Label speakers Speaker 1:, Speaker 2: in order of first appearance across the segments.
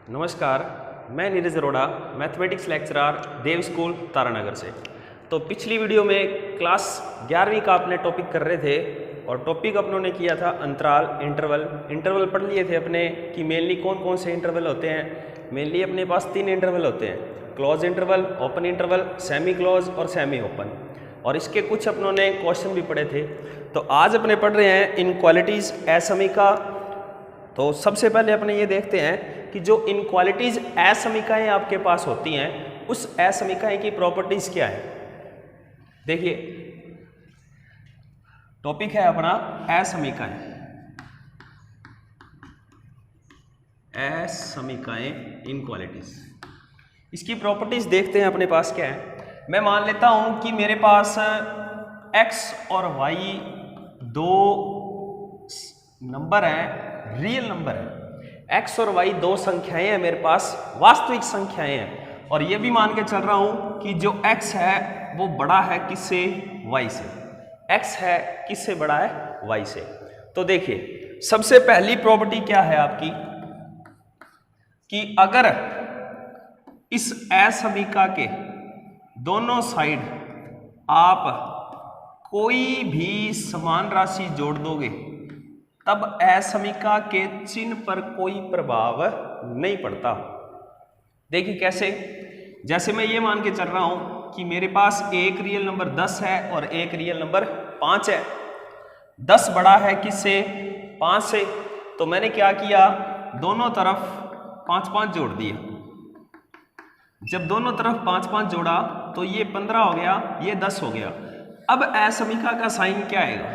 Speaker 1: नमस्कार, मैं Neeraj Arora, mathematics lecturer देव school Taranagar से। तो पिछली वीडियो में क्लास 11वीं का अपने टॉपिक कर रहे थे और टॉपिक अपनों ने किया था अंतराल, इंटरवल पढ़ लिए थे अपने कि मेनली कौन कौन से इंटरवल होते हैं। मेनली अपने पास 3 इंटरवल होते हैं, close interval, open interval, semi close और सेमी ओपन। और इसके कुछ अपनों ने क्वेश्चन भी पढ़े थे। तो आज अपने पढ़ रहे हैं इनक्वालिटीज असमीका। तो सबसे पहले अपने ये देखते हैं कि जो इनक्वालिटीज असमीकाएं आपके पास होती हैं उस असमीकाएं की प्रॉपर्टीज क्या है। देखिए टॉपिक है अपना असमीकाएं। असमीकाएं इनक्वालिटीज, इसकी प्रॉपर्टीज देखते हैं अपने पास क्या है। मैं मान लेता हूं कि मेरे पास x और y दो नंबर हैं, रियल नंबर है। x और y दो संख्याएं हैं मेरे पास, वास्तविक संख्याएं हैं। और ये भी मान के चल रहा हूं कि जो x है वो बड़ा है किससे, y से। x है किससे बड़ा है, y से। तो देखिए सबसे पहली प्रॉपर्टी क्या है आपकी कि अगर इस असमीका के दोनों साइड आप कोई भी समान राशि जोड़ दोगे तब असमीका के चिन्ह पर कोई प्रभाव नहीं पड़ता। देखिए कैसे, जैसे मैं ये मान के चल रहा हूं कि मेरे पास एक रियल नंबर 10 है और एक रियल नंबर 5 है। 10 बड़ा है किससे, 5 से। तो मैंने क्या किया, दोनों तरफ 5-5 जोड़ दिए। जब दोनों तरफ 5-5 जोड़ा तो ये 15 हो गया, ये 10 हो गया। अब असमीका का साइन क्या आएगा,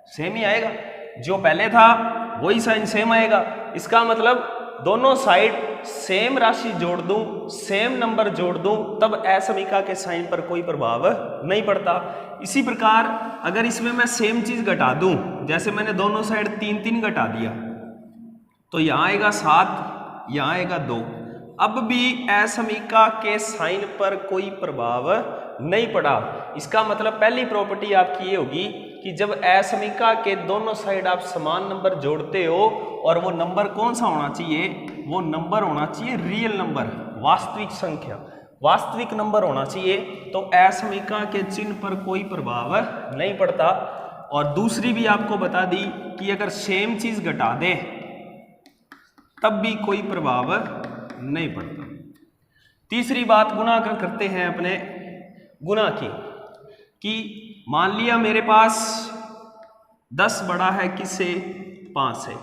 Speaker 1: सेम ही आएगा। जो पहले था वही साइन सेम आएगा। इसका मतलब दोनों साइड सेम राशि जोड़ दूं, सेम नंबर जोड़ दूं, तब असमीका के साइन पर कोई प्रभाव नहीं पड़ता। इसी प्रकार अगर इसमें मैं सेम चीज घटा दूं, जैसे मैंने दोनों साइड 3-3 घटा दिया तो यहां आएगा 7, यहां आएगा 2। अब भी असमीका के साइन पर कोई प्रभाव नहीं पड़ा। इसका मतलब पहली प्रॉपर्टी आपकी ये होगी कि जब असमीका के दोनों साइड आप समान नंबर जोड़ते हो और वो नंबर कौन सा होना चाहिए, वो नंबर होना चाहिए रियल नंबर, वास्तविक संख्या, वास्तविक नंबर होना चाहिए। तो असमीका के चिन्ह पर कोई प्रभाव नहीं पड़ता। और दूसरी भी आपको बता दी कि अगर सेम चीज घटा दे तब भी कोई प्रभाव नहीं पड़ता। तीसरी बात गुणा करते हैं अपने, गुणा की, कि मान लिया मेरे पास 10 बड़ा है किससे, 5 से।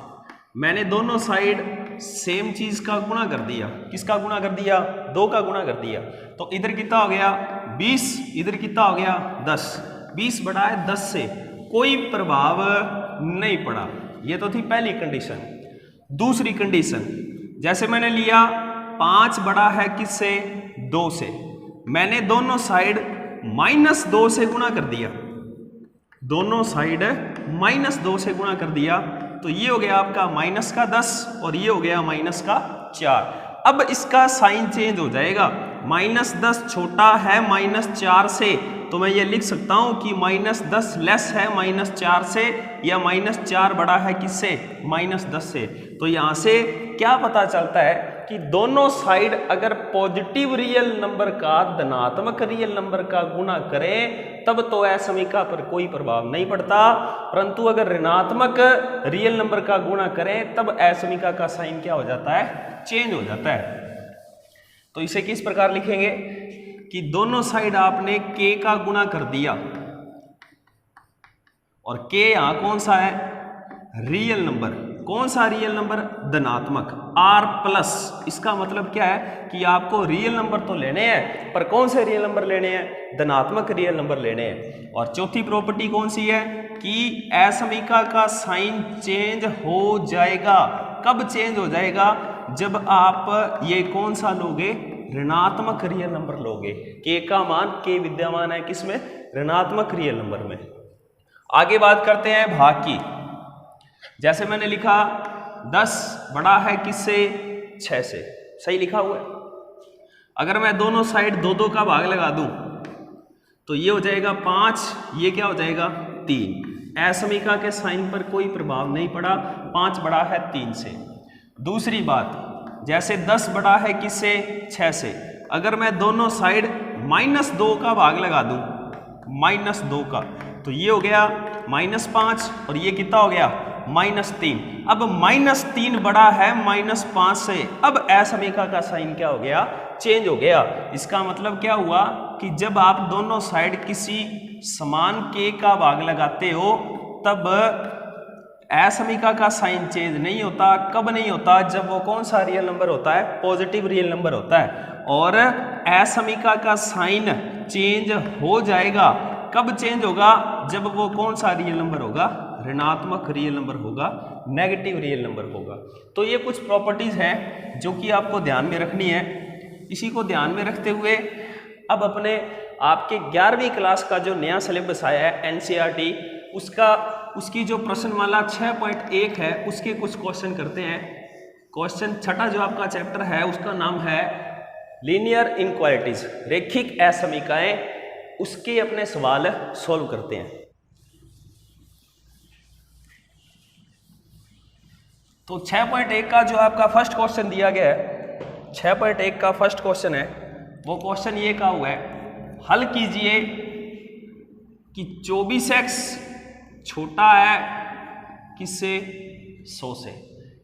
Speaker 1: मैंने दोनों साइड सेम चीज का गुणा कर दिया। किसका गुणा कर दिया, 2 का गुणा कर दिया। तो इधर कितना हो गया 20, इधर कितना हो गया 10। 20 बड़ा है 10 से, कोई प्रभाव नहीं पड़ा। ये तो थी पहली कंडीशन। दूसरी कंडीशन, जैसे मैंने लिया 5 बड़ा है किससे, 2 से। मैंने दोनों साइड -2 से गुणा कर दिया, दोनों साइड -2 से गुणा कर दिया। तो ये हो गया आपका माइनस का 10 और ये हो गया माइनस का 4। अब इसका साइन चेंज हो जाएगा। -10 छोटा है -4 से, तो मैं ये लिख सकता हूं कि -10 लेस है -4 से, या -4 बड़ा है किससे, -10 से। तो यहां से क्या पता चलता है कि दोनों साइड अगर पॉजिटिव रियल नंबर का धनात्मक रियल नंबर का गुणा करें तब तो असमीका पर कोई प्रभाव नहीं पड़ता, परंतु अगर ऋणात्मक रियल नंबर का गुणा करें तब असमीका का साइन क्या हो जाता है, चेंज हो जाता है। तो इसे किस प्रकार लिखेंगे कि दोनों साइड आपने k का गुणा कर दिया और k यहां कौन सा है, रियल नंबर। कौन सा रियल नंबर, धनात्मक, r+। इसका मतलब क्या है कि आपको रियल नंबर तो लेने हैं, पर कौन से रियल नंबर लेने हैं, धनात्मक रियल नंबर लेने हैं। और चौथी प्रॉपर्टी कौन सी है कि असमीका का साइन चेंज हो जाएगा। कब चेंज हो जाएगा, जब आप ये कौन सा लोगे, ऋणात्मक रियल नंबर लोगे। k का मान, k विद्यमान है किसमें, ऋणात्मक रियल नंबर में। आगे बात करते हैं भाग की। जैसे मैंने लिखा 10 बड़ा है किससे, 6 से, सही लिखा हुआ है। अगर मैं दोनों साइड 2-2 का भाग लगा दूं तो ये हो जाएगा 5, ये क्या हो जाएगा 3। असमीका के साइन पर कोई प्रभाव नहीं पड़ा, 5 बड़ा है 3 से। दूसरी बात, जैसे 10 बड़ा है किससे, 6 से। अगर मैं दोनों साइड -2 का भाग लगा दूं, -2 का, तो ये हो गया -5 और ये कितना हो गया -3। अब -3 बड़ा है -5 से। अब असमीका का साइन क्या हो गया, चेंज हो गया। इसका मतलब क्या हुआ कि जब आप दोनों साइड किसी समान के का भाग लगाते हो तब असमीका का साइन चेंज नहीं होता। कब नहीं होता, जब वो कौन सा रियल नंबर होता है, पॉजिटिव रियल नंबर होता है। और असमीका का साइन चेंज हो जाएगा, कब चेंज होगा, जब वो कौन सा रियल नंबर होगा, ऋणात्मक रियल नंबर होगा, नेगेटिव रियल नंबर होगा। तो ये कुछ प्रॉपर्टीज हैं जो कि आपको ध्यान में रखनी है। इसी को ध्यान में रखते हुए अब अपने आपके 11वीं क्लास का जो नया सिलेबस आया है एनसीईआरटी, उसकी जो प्रश्नमाला 6.1 है उसके कुछ क्वेश्चन करते हैं। क्वेश्चन छठा जो आपका चैप्टर है उसका नाम है लीनियर इनक्वालिटीज, रैखिक असमीकाएं। उसके अपने सवाल सॉल्व करते हैं। तो 6.1 का जो आपका फर्स्ट क्वेश्चन दिया गया है, 6.1 का फर्स्ट क्वेश्चन है, वो क्वेश्चन ये कहा हुआ है, हल कीजिए कि 24x छोटा है किससे, 100 से।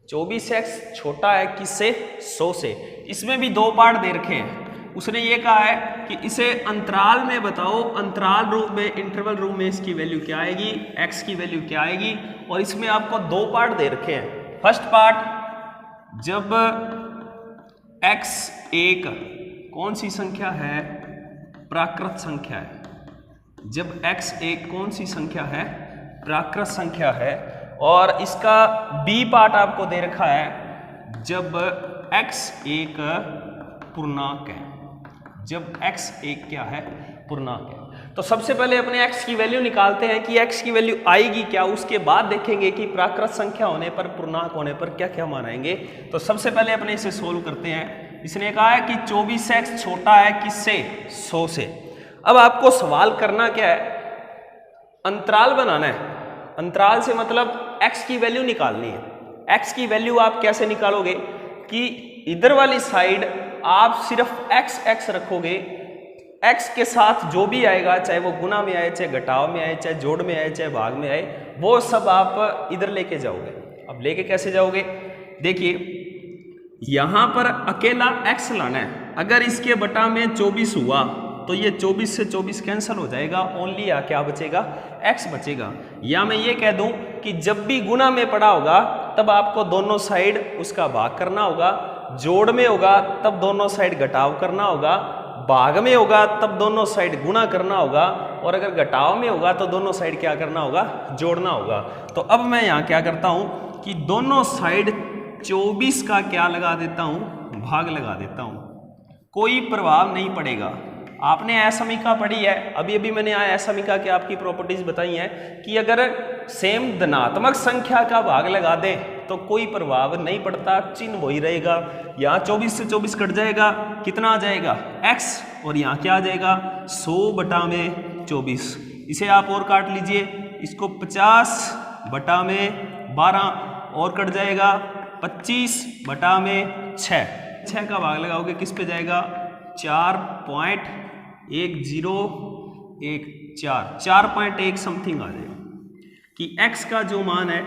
Speaker 1: 24x छोटा है किससे, 100 से। इसमें भी दो पार्ट दे रखे हैं। उसने ये कहा है कि इसे अंतराल में बताओ, अंतराल रूप में, इंटरवल रूप में इसकी वैल्यू क्या आएगी, x की वैल्यू क्या आएगी। और इसमें आपको दो पार्ट दे रखे हैं। फर्स्ट पार्ट, जब x एक कौन सी संख्या है, प्राकृत संख्या है। जब x एक कौन सी संख्या है, प्राकृत संख्या है। और इसका बी पार्ट आपको दे रखा है, जब x एक पूर्णांक है। जब x एक क्या है, पूर्णांक है। तो सबसे पहले अपने x की वैल्यू निकालते हैं कि x की वैल्यू आएगी क्या। उसके बाद देखेंगे कि प्राकृत संख्या होने पर, पूर्णांक होने पर क्या क्या मानेंगे। तो सबसे पहले अपने इसे सोल्व करते हैं। इसने कहा है कि 24x छोटा है किससे, 100 से। अब आपको सवाल करना क्या है, अंतराल बनाना है। अंतराल से मतलब x की वैल्यू निकालनी है। x की वैल्यू आप कैसे निकालोगे कि इधर वाली साइड आप सिर्फ x रखोगे, x के साथ जो भी आएगा, चाहे वो गुना में आए, चाहे घटाव में आए, चाहे जोड़ में आए, चाहे भाग में आए, वो सब आप इधर लेके जाओगे। अब लेके कैसे जाओगे, देखिए यहां पर अकेला x लाना है। अगर इसके बटा में 24 हुआ तो ये 24 से 24 कैंसिल हो जाएगा, ओनली क्या बचेगा, x बचेगा। या मैं ये कह दूं कि जब भी गुना में पड़ा होगा तब आपको दोनों साइड उसका भाग करना होगा, जोड़ में होगा तब दोनों साइड घटाव करना होगा, भाग में होगा तब दोनों साइड गुणा करना होगा, और अगर घटाव में होगा तो दोनों साइड क्या करना होगा, जोड़ना होगा। तो अब मैं यहाँ क्या करता हूँ कि दोनों साइड 24 का क्या लगा देता हूँ, भाग लगा देता हूँ। कोई प्रभाव नहीं पड़ेगा। आपने असमीका पढ़ी है, अभी अभी मैंने असमीका की आपकी प्रॉपर्टीज बताई हैं कि अगर सेम धनात्मक संख्या का भाग लगा दे तो कोई प्रभाव नहीं पड़ता, चिन्ह वही रहेगा। यहाँ 24 से 24 कट जाएगा, कितना आ जाएगा, x, और यहाँ क्या आ जाएगा, 100 बटा में 24। इसे आप और काट लीजिए, इसको 50 बटा में 12 और कट जाएगा, 25 बटा में 6 का भाग लगाओगे किस पे जाएगा, 4.1014 समथिंग आ जाएगा कि x का जो मान है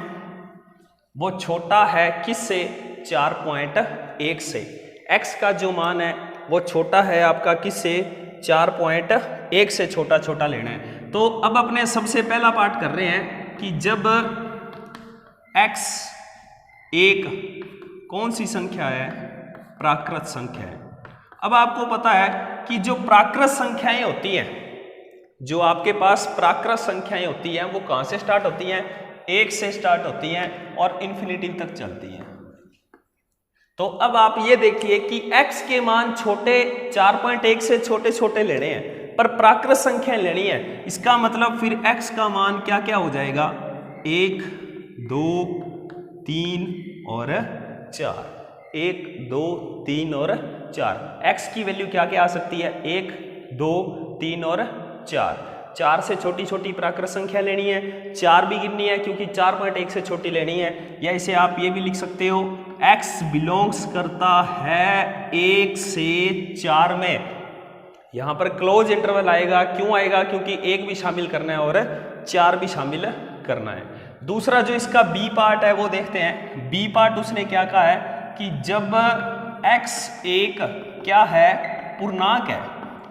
Speaker 1: वो छोटा है किससे, 4.1 से। x का जो मान है वो छोटा है आपका किससे, 4.1 से छोटा छोटा लेना है। तो अब अपने सबसे पहला पार्ट कर रहे हैं कि जब x एक कौन सी संख्या है, प्राकृत संख्या है। अब आपको पता है कि जो प्राकृत संख्याएं होती हैं, जो आपके पास प्राकृत संख्याएं होती हैं वो कहां से स्टार्ट होती हैं, 1 से स्टार्ट होती हैं और इन्फिनिटी तक चलती हैं। तो अब आप ये देखिए कि x के मान छोटे 4.1 से छोटे छोटे लेने हैं पर प्राकृत संख्या लेनी है। इसका मतलब फिर x का मान क्या क्या हो जाएगा, 1, 2, 3 और 4। 1, 2, 3 और 4। x की वैल्यू क्या क्या आ सकती है, 1, 2, 3 और 4। 4 से छोटी छोटी प्राकृत संख्या लेनी है, 4 भी गिननी है क्योंकि 4.1 से छोटी लेनी है। या इसे आप ये भी लिख सकते हो x बिलोंग्स करता है 1 से 4 में। यहाँ पर क्लोज इंटरवल आएगा, क्यों आएगा? क्योंकि 1 भी शामिल करना है और 4 भी शामिल करना है। दूसरा जो इसका बी पार्ट है वो देखते हैं। बी पार्ट उसने क्या कहा है कि जब x एक क्या है? पूर्णांक है।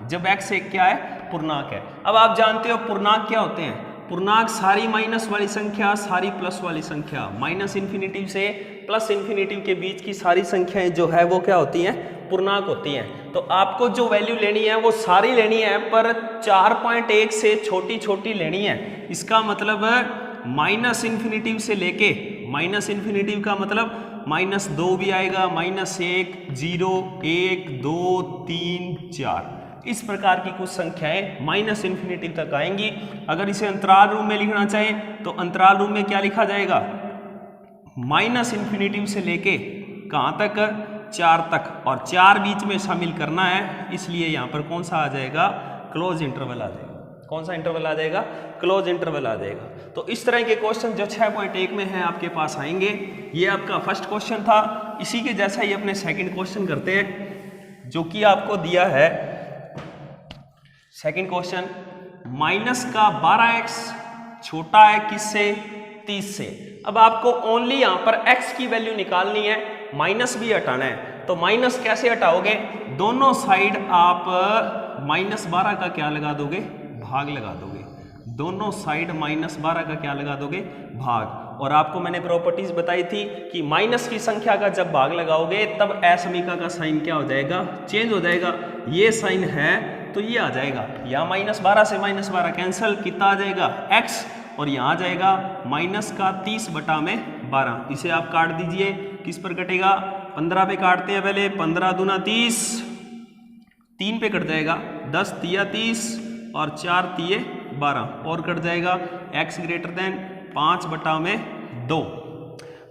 Speaker 1: जब x एक क्या है? पूर्णांक है। अब आप जानते हो पूर्णांक क्या होते हैं? पूर्णांक सारी माइनस वाली संख्या, सारी प्लस वाली संख्या, माइनस इन्फिनिटिव से प्लस इन्फिनिटिव के बीच की सारी संख्याएं जो है वो क्या होती हैं? पूर्णांक होती हैं। तो आपको जो वैल्यू लेनी है वो सारी लेनी है, पर 4.1 से छोटी छोटी लेनी है। इसका मतलब माइनस इन्फिनिटिव से लेके, माइनस इन्फिनिटिव का मतलब -2 भी आएगा, -1, 0, 1, 2, 3, 4, इस प्रकार की कुछ संख्याएं माइनस इन्फिनिटिव तक आएंगी। अगर इसे अंतराल रूप में लिखना चाहें तो अंतराल रूप में क्या लिखा जाएगा? माइनस इन्फिनिटिव से लेके कहाँ तक? 4 तक, और 4 बीच में शामिल करना है, इसलिए यहाँ पर कौन सा आ जाएगा? क्लोज इंटरवल आ जाएगा। कौन सा इंटरवल आ जाएगा? क्लोज इंटरवल आ जाएगा। तो इस तरह के क्वेश्चन जो 6.1 में है आपके पास आएंगे। ये आपका फर्स्ट क्वेश्चन था। इसी के जैसा ही अपने सेकंड क्वेश्चन करते हैं, जो कि आपको दिया है सेकंड क्वेश्चन, माइनस का 12x छोटा है किससे? 30 से। अब आपको ओनली यहाँ पर x की वैल्यू निकालनी है, माइनस भी हटाना है। तो माइनस कैसे हटाओगे? दोनों साइड आप -12 का क्या लगा दोगे? भाग लगा दोगे। दोनों साइड -12 का क्या लगा दोगे? भाग। और आपको मैंने प्रॉपर्टीज बताई थी कि माइनस की संख्या का जब भाग लगाओगे तब असमीका का साइन क्या हो जाएगा? चेंज हो जाएगा। ये साइन है तो ये आ जाएगा, यहाँ -12 से -12 कैंसिल, कितना आ जाएगा? x, और यहाँ आ जाएगा माइनस का 30/12। इसे आप काट दीजिए, किस पर कटेगा? 15 पे काटते हैं पहले। 15 दूना 30, 3 पे कट जाएगा, 10 तिया 30 और 4 तिये 12, और कट जाएगा x ग्रेटर देन 5/2।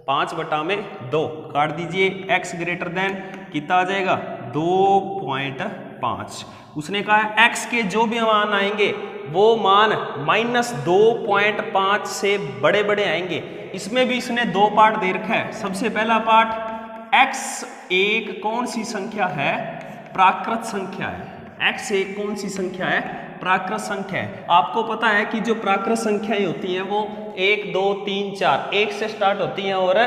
Speaker 1: 5/2 काट दीजिए, x ग्रेटर देन कितना आ जाएगा? 2.5। उसने कहा है x के जो भी मान आएंगे वो मान -2.5 से बड़े बड़े आएंगे। इसमें भी इसने 2 पार्ट दे रखा है। सबसे पहला पार्ट, x एक कौन सी संख्या है? प्राकृत संख्या है। x एक कौन सी संख्या है? प्राकृत संख्या है। आपको पता है कि जो प्राकृत संख्याएं होती हैं वो 1, 2, 3, 4 1 से स्टार्ट होती हैं और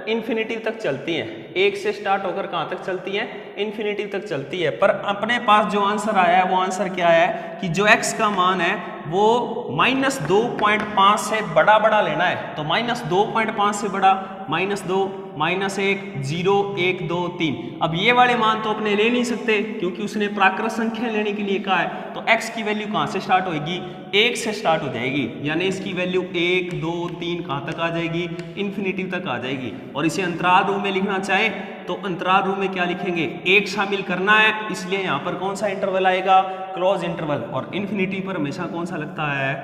Speaker 1: इन्फिनिटिव तक चलती हैं। 1 से स्टार्ट होकर कहाँ तक चलती हैं? इन्फिनिटिव तक चलती है। पर अपने पास जो आंसर आया है वो आंसर क्या है कि जो x का मान है वो -2.5 से बड़ा बड़ा लेना है। तो -2.5 से बड़ा, -2, -1, 0, 1, 2, 3। अब ये वाले मान तो अपने ले नहीं सकते क्योंकि उसने प्राकृत संख्या लेने के लिए कहा है। तो x की वैल्यू कहाँ से स्टार्ट होगी? 1 से स्टार्ट हो जाएगी, यानी इसकी वैल्यू 1, 2, 3 कहाँ तक आ जाएगी? इन्फिनिटिव तक आ जाएगी। और इसे अंतराल रूप में लिखना चाहे तो अंतराल रूप में क्या लिखेंगे? 1 शामिल करना है, इसलिए यहाँ पर कौन सा इंटरवल आएगा? Close interval. और इन्फिनिटी पर हमेशा कौन सा लगता है?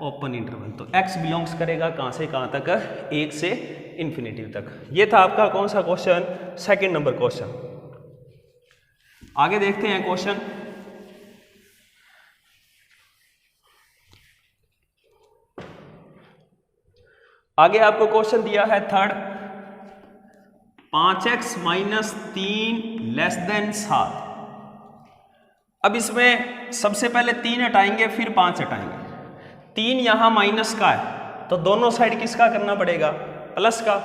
Speaker 1: Open interval. तो x बिलोंग्स करेगा कहाँ से कहाँ तक? 1 से इन्फिनिटिव तक। ये था आपका कौन सा क्वेश्चन? Second number question. आगे देखते हैं क्वेश्चन। आगे आपको क्वेश्चन दिया है थर्ड, 5x - 3 > 7। अब इसमें सबसे पहले 3 हटाएंगे फिर 5 हटाएंगे। 3 यहाँ माइनस का है तो दोनों साइड किसका करना पड़ेगा? प्लस का।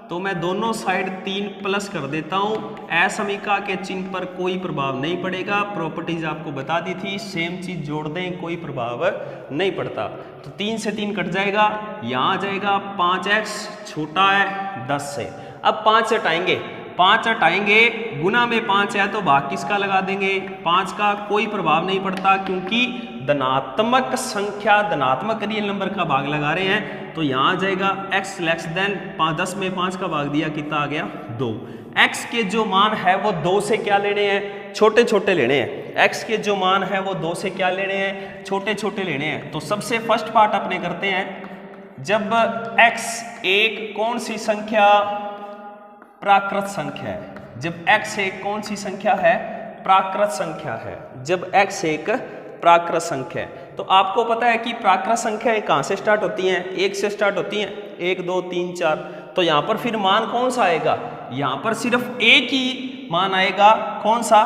Speaker 1: तो मैं दोनों साइड 3 प्लस कर देता हूँ। असमीका के चिन्ह पर कोई प्रभाव नहीं पड़ेगा। प्रॉपर्टीज आपको बता दी थी, सेम चीज जोड़ दें कोई प्रभाव नहीं पड़ता। तो 3 से 3 कट जाएगा, यहाँ आ जाएगा 5x छोटा है 10 से। अब 5 हटाएंगे, 5 हटाएंगे, गुना में 5 है तो भाग किसका लगा देंगे? 5 का। कोई प्रभाव नहीं पड़ता क्योंकि धनात्मक संख्या, धनात्मक रियल नंबर का भाग लगा रहे हैं। तो यहाँ आ जाएगा x लेस देन 10 में 5 का भाग दिया, कितना आ गया? 2। x के जो मान है वो 2 से क्या लेने हैं? छोटे छोटे लेने हैं। x के जो मान है वो 2 से क्या लेने हैं? छोटे छोटे लेने हैं। तो सबसे फर्स्ट पार्ट अपने करते हैं, जब x एक कौन सी संख्या? प्राकृत संख्या है। जब x एक कौन सी संख्या है? प्राकृत संख्या है। जब x एक प्राकृत संख्या है। तो आपको पता है कि प्राकृत संख्याएं कहाँ से स्टार्ट होती हैं, 1 से स्टार्ट होती हैं, 1 2 3 4। तो यहाँ पर फिर मान कौन सा आएगा, यहाँ पर सिर्फ एक ही मान आएगा, कौन सा,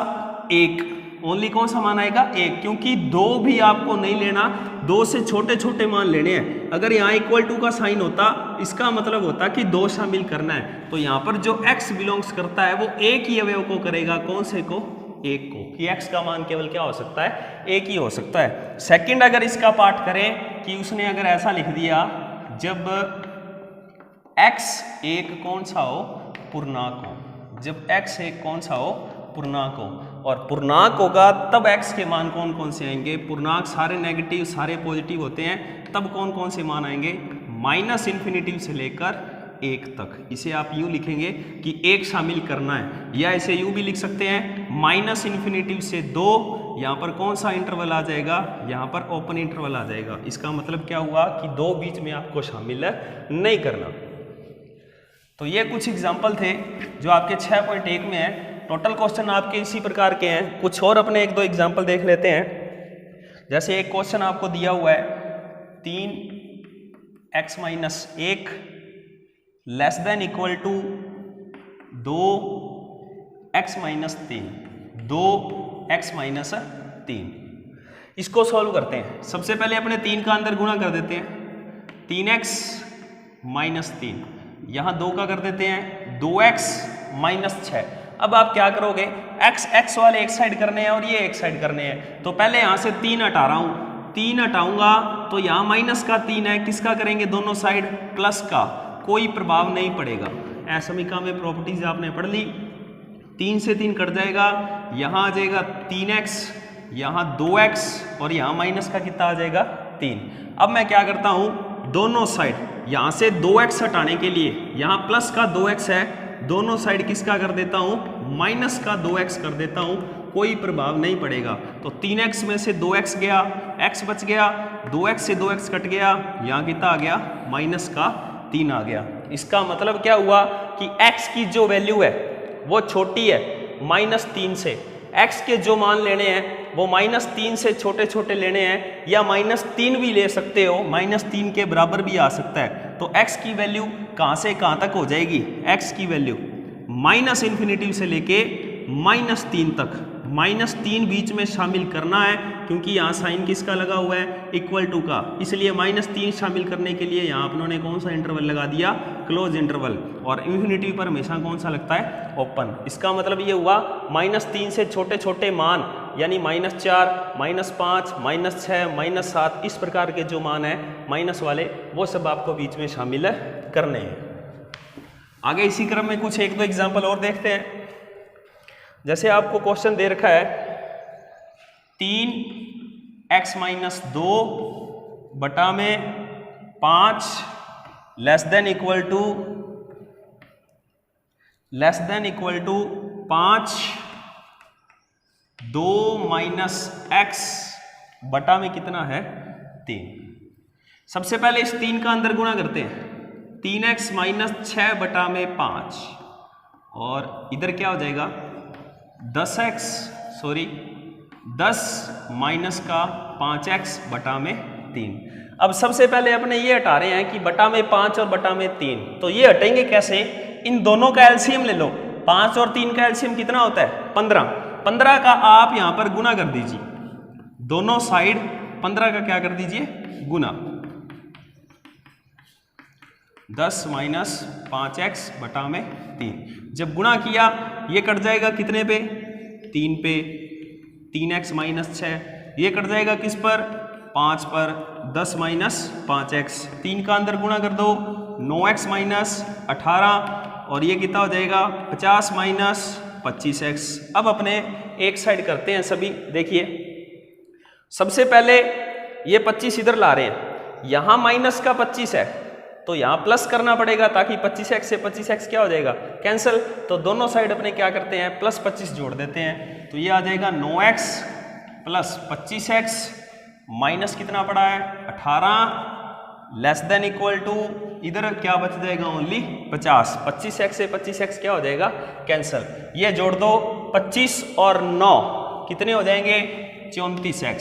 Speaker 1: 1, ओनली कौन सा मान आएगा, 1, क्योंकि 2 भी आपको नहीं लेना, 2 से छोटे छोटे मान लेने हैं। अगर यहाँ इक्वल टू का साइन होता, इसका मतलब होता कि 2 शामिल करना है। तो यहाँ पर जो x बिलोंग्स करता है वो एक ही अवयव को करेगा, कौन से को, 1 को, कि x का मान केवल क्या हो सकता है, 1 ही हो सकता है। सेकंड अगर इसका पार्ट करें कि उसने अगर ऐसा लिख दिया, जब x एक कौन सा हो, पूर्णांक हो, जब x एक कौन सा हो, पूर्णांक हो, और पूर्णांक होगा तब x के मान कौन कौन से आएंगे, पूर्णांक सारे नेगेटिव सारे पॉजिटिव होते हैं, तब कौन कौन से मान आएंगे, -इन्फिनिटी से लेकर 1 तक। इसे आप यूँ लिखेंगे कि 1 शामिल करना है, या इसे यूँ भी लिख सकते हैं -इन्फिनिटी से 2, यहाँ पर कौन सा इंटरवल आ जाएगा, यहाँ पर ओपन इंटरवल आ जाएगा। इसका मतलब क्या हुआ कि 2 बीच में आपको शामिल नहीं करना। तो ये कुछ एग्जाम्पल थे जो आपके 6.1 में है। टोटल क्वेश्चन आपके इसी प्रकार के हैं। कुछ और अपने 1 2 एग्जाम्पल देख लेते हैं। जैसे एक क्वेश्चन आपको दिया हुआ है, 3x - 1 less than equal to 2x - 3, 2x - 3। इसको सॉल्व करते हैं। सबसे पहले अपने 3 का अंदर गुणा कर देते हैं, 3x - 3, यहाँ 2 का कर देते हैं 2x - 6। अब आप क्या करोगे, x वाले एक साइड करने हैं और ये एक साइड करने हैं। तो पहले यहाँ से 3 हटा रहा हूँ, 3 हटाऊंगा तो यहाँ माइनस का 3 है, किसका करेंगे, दोनों साइड प्लस का, कोई प्रभाव नहीं पड़ेगा। असमीका में प्रॉपर्टीज आपने पढ़ ली, 3 से 3 कट जाएगा, यहाँ आ जाएगा 3x, यहाँ 2x और यहाँ माइनस का कितना आ जाएगा, 3। अब मैं क्या करता हूँ, दोनों साइड यहाँ से 2x हटाने के लिए, यहाँ प्लस का 2x है, दोनों साइड किसका कर देता हूँ, माइनस का 2x कर देता हूँ, कोई प्रभाव नहीं पड़ेगा। तो 3x में से 2x गया, x बच गया, 2x से 2x कट गया, यहाँ कितना आ गया, माइनस का 3 आ गया। इसका मतलब क्या हुआ कि x की जो वैल्यू है वो छोटी है -3 से, x के जो मान लेने हैं वो -3 से छोटे छोटे लेने हैं, या -3 भी ले सकते हो, -3 के बराबर भी आ सकता है। तो x की वैल्यू कहाँ से कहाँ तक हो जाएगी, x की वैल्यू -इन्फिनिटी से लेके -3 तक, -3 बीच में शामिल करना है, क्योंकि यहाँ साइन किसका लगा हुआ है, इक्वल टू का, इसलिए -3 शामिल करने के लिए यहाँ अपनों ने कौन सा इंटरवल लगा दिया, क्लोज इंटरवल, और इन्फिनिटी पर हमेशा कौन सा लगता है, ओपन। इसका मतलब ये हुआ -3 से छोटे छोटे मान, यानी -4, -5, -6, -7, इस प्रकार के जो मान है माइनस वाले, वो सब आपको बीच में शामिल करने हैं। आगे इसी क्रम में कुछ 1 2 एग्जाम्पल और देखते हैं। जैसे आपको क्वेश्चन दे रखा है, 3x - 2 बटा में 5 less than equal to 5, 2 - x बटा में कितना है, 3। सबसे पहले इस 3 का अंदर गुणा करते हैं, 3x - 6 बटा में 5, और इधर क्या हो जाएगा, 10 माइनस का 5x बटा में 3। अब सबसे पहले अपने ये हटा रहे हैं कि बटा में 5 और बटा में 3, तो ये हटेंगे कैसे, इन दोनों का एलसीएम ले लो, 5 और 3 का एलसीएम कितना होता है, 15 का आप यहाँ पर गुना कर दीजिए, दोनों साइड 15 का क्या कर दीजिए, गुना, 10 माइनस 5x बटा में 3। जब गुणा किया ये कट जाएगा कितने पे, 3 पे, 3x - 6, ये कट जाएगा किस पर, 5 पर, 10 माइनस 5x, 3 का अंदर गुणा कर दो, 9x - 18, और ये कितना हो जाएगा, 50 माइनस 25x। अब अपने एक साइड करते हैं सभी, देखिए सबसे पहले ये 25 इधर ला रहे हैं, यहाँ माइनस का 25 है, तो यहाँ प्लस करना पड़ेगा, ताकि 25x से 25x क्या हो जाएगा, कैंसिल। तो दोनों साइड अपने क्या करते हैं, +25 जोड़ देते हैं, तो ये आ जाएगा 9x + 25x माइनस कितना पड़ा है, 18 लेस देन इक्वल टू, इधर क्या बच जाएगा, ओनली 50, 25x से 25x क्या हो जाएगा, कैंसिल। ये जोड़ दो, 25 और 9 कितने हो जाएंगे, 34x,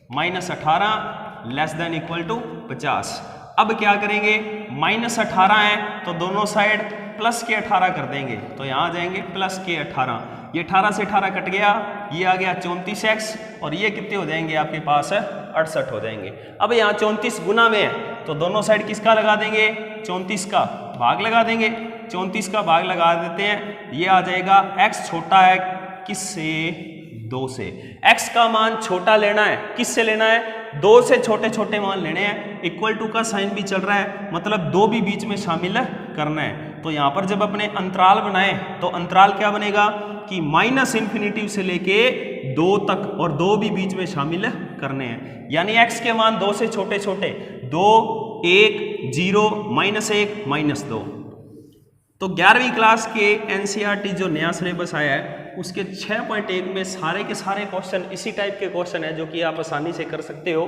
Speaker 1: -18 less than equal to 50। अब क्या करेंगे, -18 है तो दोनों साइड प्लस के 18 कर देंगे, तो यहाँ आ जाएंगे प्लस के 18। ये 18 से 18 कट गया, ये आ गया 34x और ये कितने हो जाएंगे आपके पास 68 हो जाएंगे। अब यहाँ 34 गुना में है तो दोनों साइड किसका लगा देंगे, 34 का भाग लगा देंगे। 34 का भाग लगा देते हैं, ये आ जाएगा x छोटा है किससे, 2 से। x का मान छोटा लेना है, किससे लेना है, 2 से छोटे छोटे मान लेने हैं। इक्वल टू का साइन भी चल रहा है, मतलब 2 भी बीच में शामिल करना है। तो यहाँ पर जब अपने अंतराल बनाए तो अंतराल क्या बनेगा कि -∞ से लेके 2 तक और 2 भी बीच में शामिल करने हैं। यानी x के मान 2 से छोटे छोटे 2, 1, 0, -1, -2। तो 11वीं क्लास के NCERT जो नया सिलेबस आया है उसके 6.1 में सारे के सारे क्वेश्चन इसी टाइप के क्वेश्चन है जो कि आप आसानी से कर सकते हो।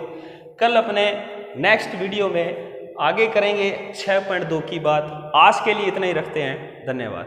Speaker 1: कल अपने नेक्स्ट वीडियो में आगे करेंगे 6.2 की बात। आज के लिए इतना ही रखते हैं, धन्यवाद।